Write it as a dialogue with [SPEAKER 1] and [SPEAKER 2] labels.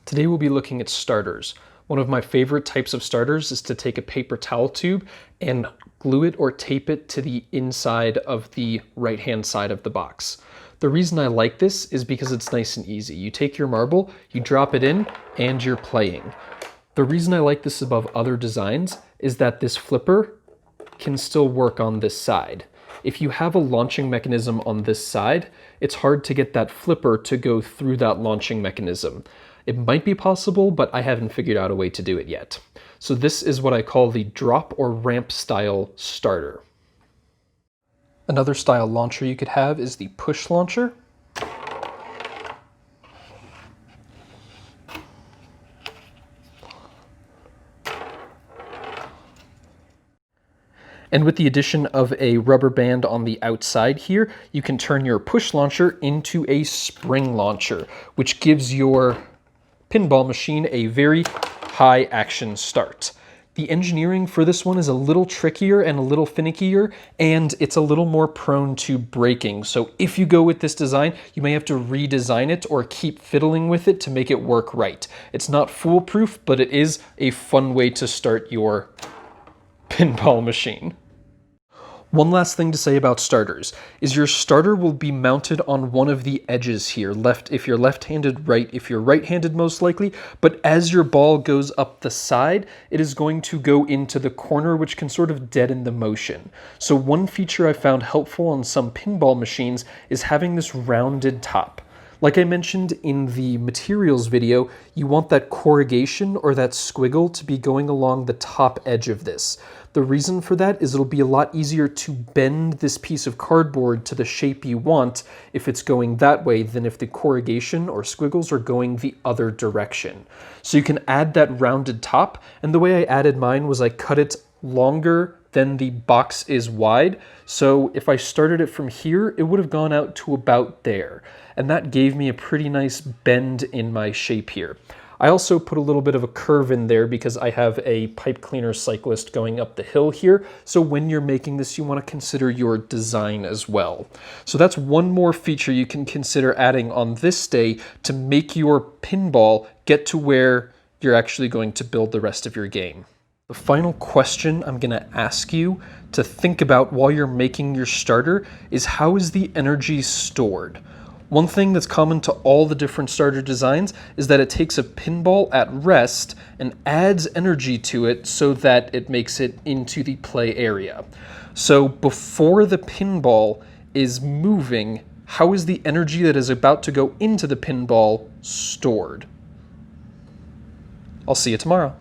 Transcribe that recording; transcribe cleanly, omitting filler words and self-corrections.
[SPEAKER 1] Today we'll be looking at starters. One of my favorite types of starters is to take a paper towel tube and glue it or tape it to the inside of the right-hand side of the box. The reason I like this is because it's nice and easy. You take your marble, you drop it in, and you're playing. The reason I like this above other designs is that this flipper can still work on this side. If you have a launching mechanism on this side, it's hard to get that flipper to go through that launching mechanism. It might be possible, but I haven't figured out a way to do it yet. So this is what I call the drop or ramp style starter. Another style launcher you could have is the push launcher. And with the addition of a rubber band on the outside here, you can turn your push launcher into a spring launcher, which gives your pinball machine a very high action start. The engineering for this one is a little trickier and a little finickier, and it's a little more prone to breaking. So if you go with this design, you may have to redesign it or keep fiddling with it to make it work right. It's not foolproof, but it is a fun way to start your pinball machine. One last thing to say about starters is your starter will be mounted on one of the edges here, left if you're left-handed, right if you're right-handed most likely, but as your ball goes up the side, it is going to go into the corner, which can sort of deaden the motion. So one feature I found helpful on some pinball machines is having this rounded top. Like I mentioned in the materials video, you want that corrugation or that squiggle to be going along the top edge of this. The reason for that is it'll be a lot easier to bend this piece of cardboard to the shape you want if it's going that way than if the corrugation or squiggles are going the other direction. So you can add that rounded top, and the way I added mine was I cut it longer than the box is wide. So if I started it from here, it would have gone out to about there. And that gave me a pretty nice bend in my shape here. I also put a little bit of a curve in there because I have a pipe cleaner cyclist going up the hill here. So when you're making this, you want to consider your design as well. So that's one more feature you can consider adding on this day to make your pinball get to where you're actually going to build the rest of your game. The final question I'm going to ask you to think about while you're making your starter is, how is the energy stored? One thing that's common to all the different starter designs is that it takes a pinball at rest and adds energy to it so that it makes it into the play area. So before the pinball is moving, how is the energy that is about to go into the pinball stored? I'll see you tomorrow.